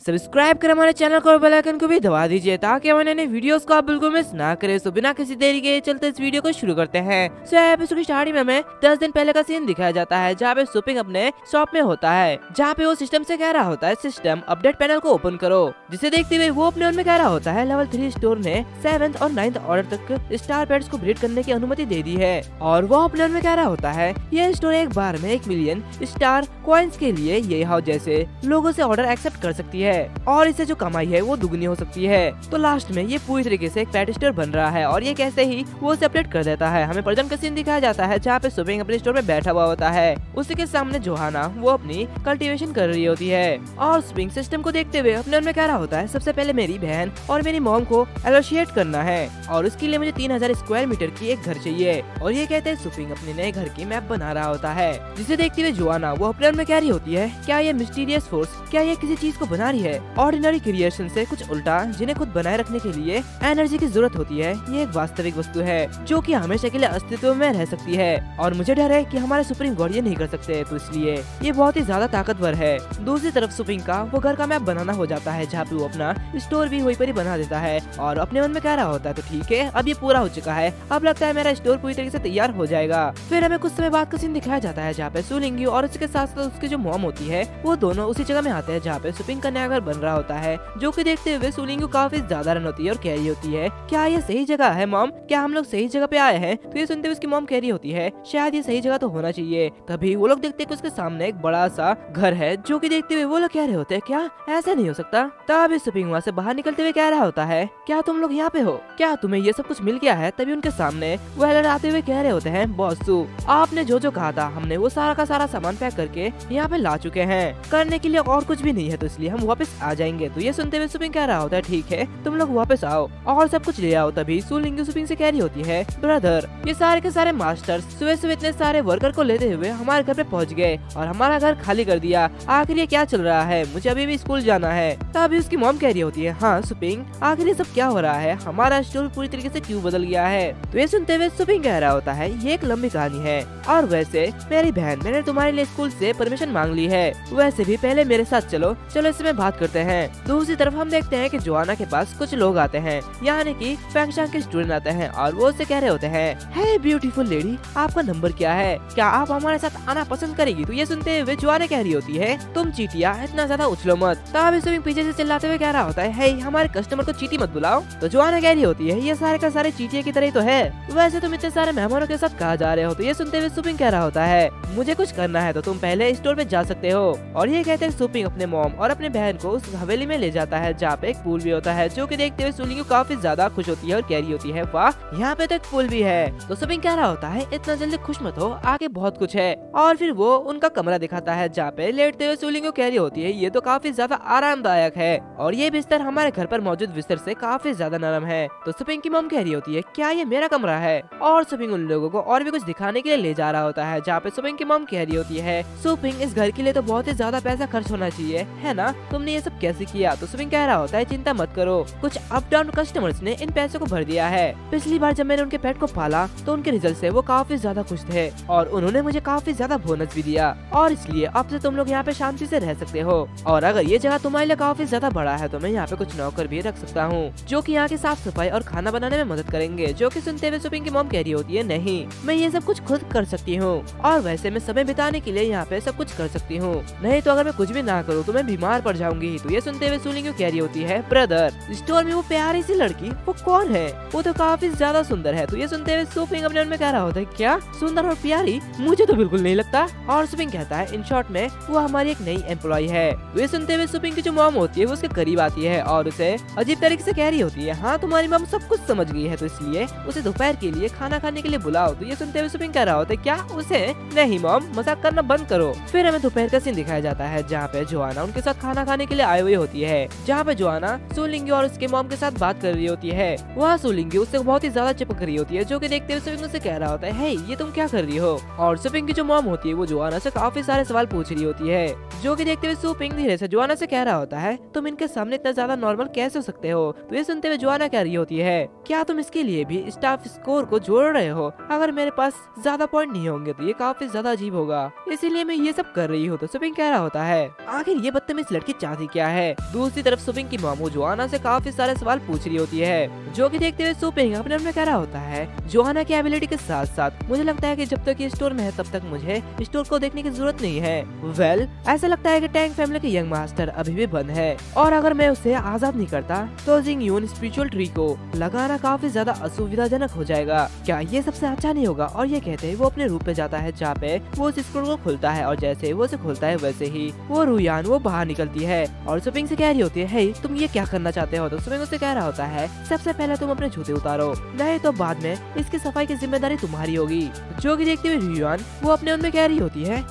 Subscribe कर हमारे channel को और बेल आइकन को भी दबा दीजिए ताकि हमारे नए वीडियोस को आप बिल्कुल मिस ना करें। तो बिना किसी देरी के चलते इस वीडियो को शुरू करते हैं। सो एपिसोड की स्टार्टिंग में हमें 10 दिन पहले का सीन दिखाया जाता है जहाँ पे सुपिंग अपने शॉप में होता है, जहाँ पे वो सिस्टम से कह रहा होता है सिस्टम अपडेट पैनल को ओपन करो, जिसे देखते हुए वो अपने मन में कह रहा होता है लेवल 3 स्टोर ने 7th और 9th ऑर्डर तक स्टार पेट्स को ब्रीड करने की अनुमति दे दी है। और वो अपने मन में कह रहा होता है यह स्टोर एक बार में 1 मिलियन स्टार कॉइन्स के लिए ये हाउस जैसे लोगों से ऑर्डर एक्सेप्ट कर सकती है और इससे जो कमाई है वो दुगनी हो सकती है। तो लास्ट में ये पूरी तरीके से एक पेट स्टोर बन रहा है और ये कैसे ही वो उसे अपडेट कर देता है। हमें प्रेजेंट का सीन दिखाया जाता है जहाँ पे सुपिंग अपने स्टोर में बैठा हुआ होता है, उसी के सामने जोहाना वो अपनी कल्टीवेशन कर रही होती है और सुपिंग सिस्टम को देखते हुए अपने मन में कह रहा होता है सबसे पहले मेरी बहन और मेरी मॉम को एलोशिएट करना है और उसके लिए मुझे 3000 स्क्वायर मीटर की एक घर चाहिए। और ये कहते हैं सुपिंग अपने नए घर की मैप बना रहा होता है, जिसे देखते हुए जोहाना वो अपने मन में कह रही होती है क्या ये मिस्टीरियस फोर्स क्या ये किसी चीज को बना रही है ऑर्डिनरी क्रिएशन से कुछ उल्टा, जिन्हें खुद बनाए रखने के लिए एनर्जी की जरूरत होती है। ये एक वास्तविक वस्तु है जो कि हमेशा के लिए अस्तित्व में रह सकती है और मुझे डर है कि हमारे सुप्रीम गॉड ये नहीं कर सकते, तो इसलिए ये बहुत ही ज्यादा ताकतवर है। दूसरी तरफ सुपिंग का वो घर का मैप बनाना हो जाता है जहाँ पे वो अपना स्टोर भी वहीं पर ही बना देता है और अपने मन में कह रहा होता है तो ठीक है अब ये पूरा हो चुका है, अब लगता है मेरा स्टोर पूरी तरीके से तैयार हो जाएगा। फिर हमें कुछ समय बाद का सीन दिखाया जाता है जहाँ पे सुलिंगी और उसके साथ साथ उसकी जो मॉम होती है वो दोनों उसी जगह में आते हैं जहाँ पे सुपिंग का नया घर बन रहा होता है, जो कि देखते हुए सुलिंगी काफी ज्यादा रन होती है और कह रही होती है क्या ये सही जगह है मॉम, क्या हम लोग सही जगह पे आए हैं। तो ये सुनते हुए उसकी मॉम कह रही होती है शायद ये सही जगह तो होना चाहिए। तभी वो लोग देखते हैं कि उसके सामने एक बड़ा सा घर है, जो कि देखते हुए वो लोग कह रहे होते हैं क्या ऐसा नहीं हो सकता। तभी सुपिंग वहाँ से बाहर निकलते हुए कह रहा होता है क्या तुम लोग यहाँ पे हो, क्या तुम्हें ये सब कुछ मिल गया है। तभी उनके सामने वो लड़ाते हुए कह रहे होते हैं बॉसू आपने जो जो कहा था हमने वो सारा का सारा सामान पैक करके यहाँ पे ला चुके हैं, करने के लिए और कुछ भी नहीं है, तो इसलिए हम वापस आ जाएंगे। तो ये सुनते हुए सुपिंग कह रहा होता है ठीक है तुम लोग वापस आओ और सब कुछ ले आओ। तभी सुलिंगी सुपिंग से कह रही होती है ब्रदर ये सारे के सारे मास्टर्स सुबह सुबह इतने सारे वर्कर को लेते हुए हमारे घर पे पहुंच गए और हमारा घर खाली कर दिया, आखिर ये क्या चल रहा है, मुझे अभी भी स्कूल जाना है। तभी उसकी मॉम कह रही होती है हाँ सुपिंग आखिर ये सब क्या हो रहा है, हमारा स्टोर पूरी तरीके से क्यों बदल गया है। तो ये सुनते हुए सुपिंग कह रहा होता है ये एक लंबी कहानी है और वैसे मेरी बहन मैंने तुम्हारे लिए स्कूल से परमिशन मांग ली है, वैसे भी पहले मेरे साथ चलो इसमें बात करते हैं। दूसरी तरफ हम देखते हैं कि जोहाना के पास कुछ लोग आते हैं, यानी कि फैंगशांग के स्टूडेंट आते हैं और वो उससे कह रहे होते हैं हे ब्यूटीफुल लेडी आपका नंबर क्या है, क्या आप हमारे साथ आना पसंद करेगी। तो ये सुनते हुए जोहाना कह रही होती है तुम चीटिया इतना ज्यादा उछलो मत। तभी सुपिंग पीछे से चिल्लाते हुए कह रहा होता है हे हमारे कस्टमर को चीटी मत बुलाओ। तो जोहाना कह रही होती है ये सारे का सारे चीटिया की तरह ही तो है, वैसे तुम इतने सारे मेहमानों के साथ कहा जा रहे हो। तो ये सुनते हुए सुपिंग कह रहा होता है मुझे कुछ करना है तो तुम पहले स्टोर में जा सकते हो। और ये कहते हैं सुपिंग अपने मॉम और अपने बहन को उस हवेली में ले जाता है जहाँ पे एक पूल भी होता है, जो कि देखते हुए सुलिंगी काफी ज्यादा खुश होती है और कह रही होती है वाह यहाँ पे तो एक पूल भी है। तो सुपिंग कह रहा होता है इतना जल्दी खुश मत हो आगे बहुत कुछ है। और फिर वो उनका कमरा दिखाता है जहाँ पे लेटते हुए सुलिंगी कह रही होती है ये तो काफी ज्यादा आरामदायक है और ये बिस्तर हमारे घर पर मौजूद बिस्तर से काफी ज्यादा नरम है। तो सुपिंग की मॉम कह रही होती है क्या ये मेरा कमरा है और सुपिंग उन लोगों को और भी कुछ दिखाने के लिए ले जा रहा होता है, जहाँ पे सुपिंग की मॉम कह रही होती है सुपिंग इस घर के लिए तो बहुत ही ज्यादा पैसा खर्च होना चाहिए है ना, तुमने ये सब कैसे किया। तो सुपिंग कह रहा होता है चिंता मत करो कुछ अप डाउन कस्टमर्स ने इन पैसों को भर दिया है, पिछली बार जब मैंने उनके पेट को पाला तो उनके रिजल्ट से वो काफी ज्यादा खुश थे और उन्होंने मुझे काफी ज्यादा बोनस भी दिया और इसलिए अब से तुम लोग यहाँ पे शांति से रह सकते हो। और अगर ये जगह तुम्हारे लिए काफी ज्यादा बड़ा है तो मैं यहाँ पे कुछ नौकर भी रख सकता हूँ जो कि यहाँ की साफ सफाई और खाना बनाने में मदद करेंगे। जो कि सुनते हुए सुपिंग की मॉम कह रही होती है नहीं मैं ये सब कुछ खुद कर सकती हूँ और वैसे मैं समय बिताने के लिए यहाँ पे सब कुछ कर सकती हूँ, नहीं तो अगर मैं कुछ भी ना करूँ तो मैं बीमार पड़ जाऊंगी। तो ये सुनते हुए सुलिंगी कह रही होती है ब्रदर स्टोर में वो प्यारी सी लड़की वो कौन है, वो तो काफी ज्यादा सुंदर है। तो ये सुनते हुए सुपिंग अपने मन में कह रहा होता है क्या सुंदर और प्यारी, मुझे तो बिल्कुल नहीं लगता। और सुपिंग कहता है इन शॉर्ट में वो हमारी एक नई एम्प्लॉय है। तो ये सुनते हुए सुपिंग की जो मॉम होती है वो उसके करीब आती है और उसे अजीब तरीके से कह रही होती है हाँ तुम्हारी मॉम सब कुछ समझ गई है तो इसलिए उसे दोपहर के लिए खाना खाने के लिए बुलाओ। तो ये सुनते हुए सुपिंग कह रहा होता है क्या उसे, नहीं मॉम मजाक करना बंद करो। फिर हमें दोपहर का सीन दिखाया जाता है जहाँ पे जोहाना उनके साथ खाना खाने के लिए आई हुई होती है, जहाँ पे जोहाना सुलिंगी और उसके मॉम के साथ बात कर रही होती है। वहाँ सुलिंगी उससे बहुत ही ज्यादा चिपक रही होती है, जो कि देखते हुए सुपिंग उसे कह रहा होता है हे ये तुम क्या कर रही हो। और सुपिंग की जो मॉम होती है वो जोहाना से काफी सारे सवाल पूछ रही होती है, जो कि देखते हुए सुपिंग धीरे से जोहाना से कह रहा होता है तुम इनके सामने इतना ज्यादा नॉर्मल कैसे हो सकते हो। तो ये सुनते हुए जोहाना कह रही होती है क्या तुम इसके लिए भी स्टाफ स्कोर को जोड़ रहे हो, अगर मेरे पास ज्यादा पॉइंट नहीं होंगे तो ये काफी ज्यादा अजीब होगा, इसीलिए मैं ये सब कर रही हूँ। तो सुपिंग कह रहा होता है आखिर ये बदतमीज लड़की चाहती क्या है। दूसरी तरफ सुपिंग की मामू जोआना से काफी सारे सवाल पूछ रही होती है, जो कि देखते हुए सुपिंग अपने मन में कह रहा होता है जोआना की एबिलिटी के साथ साथ मुझे लगता है कि जब तक ये स्टोर में है तब तक मुझे स्टोर को देखने की जरूरत नहीं है। वेल, ऐसा लगता है कि टैंग फैमिली के यंग मास्टर अभी भी बंद है और अगर मैं उसे आजाद नहीं करता तो जिंग यून स्पिरिचुअल ट्री को लगाना काफी ज्यादा असुविधाजनक हो जाएगा। क्या ये सबसे अच्छा नहीं होगा? और ये कहते हैं वो अपने रूप पे जाता है जहाँ पे वो उस स्क्रोल को खोलता है और जैसे वो उसे खोलता है वैसे ही वो रुयान वो बाहर निकलती है और सुपिंग से कह रही होती है, हे तुम ये क्या करना चाहते हो? तो सुपिंग उसे कह रहा होता है सबसे पहले तुम अपने जूते उतारो, नहीं तो बाद में इसकी सफाई की जिम्मेदारी तुम्हारी होगी। जो कि देखते हुए रुयान वो अपने मन में कह रही होती है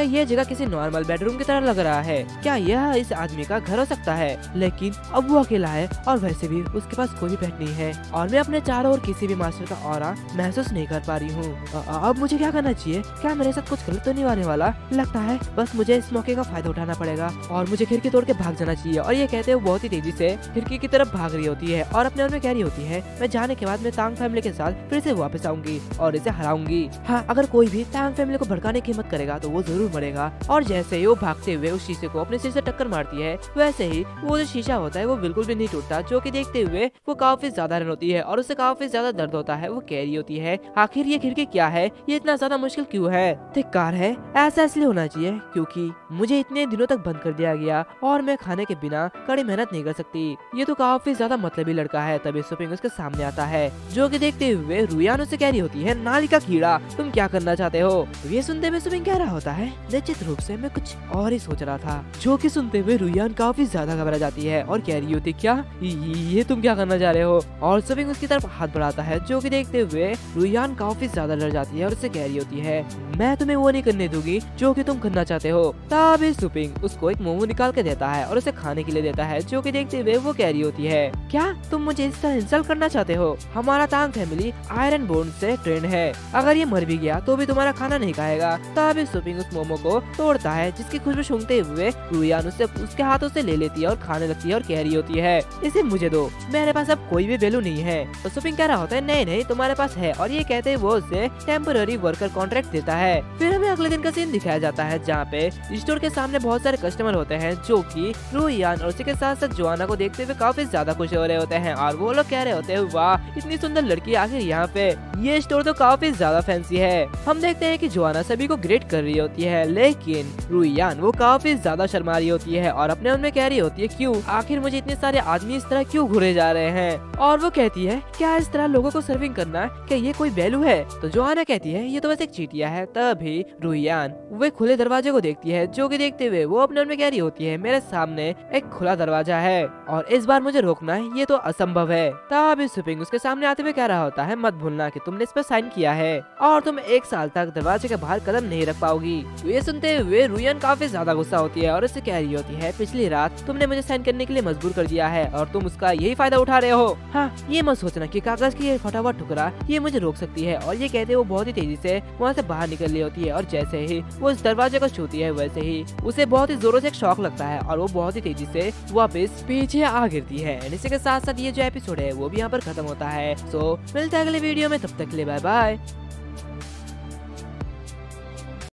ये जगह किसी नॉर्मल बेडरूम की तरह लग रहा है, क्या यह इस आदमी का घर हो सकता है? लेकिन अब वो अकेला है और वैसे भी उसके पास कोई भी पेट नहीं है और मैं अपने चारों ओर किसी भी मास्टर का ऑरा महसूस नहीं कर पा रही हूँ। अब मुझे क्या करना चाहिए? क्या मेरे साथ कुछ गलत तो नहीं होने वाला? लगता है बस मुझे इस मौके का फायदा उठाना पड़ेगा और मुझे खिड़की तोड़ के भाग जाना चाहिए। और ये कहते हुए बहुत ही तेजी से खिड़की की तरफ भाग रही होती है और अपने मन में कह रही होती है मैं जाने के बाद मैं तांग फैमिली के साथ फिर से वापस आऊंगी और इसे हराऊंगी। हाँ, अगर कोई भी तांग फैमिली को भड़काने की हिम्मत करेगा तो वो जरूर मरेगा। और जैसे ही वो भागते हुए उस शीशे को अपने सिर से टक्कर मारती है वैसे ही वो जो शीशा होता है वो बिल्कुल भी नहीं टूटता। जो कि देखते हुए वो काफी ज्यादा रन होती है और उसे काफी ज्यादा दर्द होता है। वो कह रही होती है आखिर ये खिड़की क्या है? ये इतना ज्यादा मुश्किल क्यों है? धिक्कार है, ऐसा इसलिए होना चाहिए क्योंकि मुझे इतने दिनों तक बंद कर दिया गया और मैं खाने के बिना कड़ी मेहनत नहीं कर सकती। ये तो काफी ज्यादा मतलबी लड़का है। तभी सुपिंग उसके सामने आता है, जो कि देखते हुए रुयान उसे कह रही होती है नाली का कीड़ा तुम क्या करना चाहते हो? ये सुनते हुए सुपिंग कह रहा होता है निश्चित रूप से मैं कुछ और ही सोच रहा था। जो कि सुनते हुए रुयान काफी ज्यादा घबरा जाती है और कह रही होती क्या ये तुम क्या करना चाह रहे हो? और सुपिंग उसकी तरफ हाथ बढ़ाता है। जो कि देखते हुए रुयान काफी ज्यादा डर जाती है और उसे कह रही होती है मैं तुम्हें वो नहीं करने दूंगी जो कि तुम करना चाहते हो। तभी सुपिंग उसको एक मोमो निकाल के देता है और उसे खाने के लिए देता है। जो कि देखते हुए वो कह रही होती है क्या तुम मुझे इस तरह इंसल्ट करना चाहते हो? हमारा तांग फैमिली आयरन बोन से ट्रेंड है, अगर ये मर भी गया तो भी तुम्हारा खाना नहीं खाएगा। तभी सुपिंग उस मोमो को तोड़ता है जिसकी खुशबू सूंघते हुए रुयान उसके हाथों से ले लेती है और खाने लगती है और कह रही होती है इसे मुझे दो, मेरे पास अब कोई भी वैल्यू नहीं है। तो सुपिंग कह रहा होता है नहीं तुम्हारे पास है और ये कहते वो उसे टेम्पोररी वर्कर कॉन्ट्रैक्ट देता है। फिर हमें अगले दिन का सीन दिखाया जाता है जहाँ पे स्टोर के सामने बहुत सारे कस्टमर होते हैं जो कि रुयान और उसी के साथ साथ जोआना को देखते हुए काफी ज्यादा खुश हो रहे होते हैं और वो लोग कह रहे होते हैं वाह इतनी सुंदर लड़की आखिर यहाँ पे। ये स्टोर तो काफी ज्यादा फैंसी है। हम देखते हैं कि जोआना सभी को ग्रेट कर रही होती है लेकिन रुयान वो काफी ज्यादा शर्मा रही होती है और अपने मन में कह रही होती है क्यों आखिर मुझे इतने सारे आदमी इस तरह क्यों घूरे जा रहे हैं? और वो कहती है क्या इस तरह लोगों को सर्विंग करना क्या ये कोई वैल्यू है? तो जोआना कहती है ये तो बस एक चीटिया है। तभी रुयान वो खुले दरवाजे को देखती है। जो कि देखते हुए वो अपने मन में कह रही होती है मेरे सामने एक खुला दरवाजा है और इस बार मुझे रोकना है ये तो असंभव है। तभी सुपिंग उसके सामने आते हुए कह रहा होता है मत भूलना कि तुमने इस पर साइन किया है और तुम 1 साल तक दरवाजे के बाहर कदम नहीं रख पाओगी। तो ये सुनते हुए रुयान काफी ज्यादा गुस्सा होती है और उससे कह रही होती है पिछली रात तुमने मुझे साइन करने के लिए मजबूर कर दिया है और तुम उसका यही फायदा उठा रहे हो। हाँ, ये मत सोचना कि कागज की ये फटा हुआ टुकड़ा ये मुझे रोक सकती है। और ये कहते वो बहुत ही तेजी से वहाँ से बाहर निकल रही होती है और जैसे ही वो इस दरवाजे को छूती है वैसे ही उसे बहुत ही जोरों से एक शॉक लगता है और वो बहुत ही तेजी से वापस पीछे आ गिरती है। इसी के साथ साथ ये जो एपिसोड है वो भी यहाँ पर खत्म होता है। सो मिलते हैं अगले वीडियो में, तब तक के लिए बाय बाय।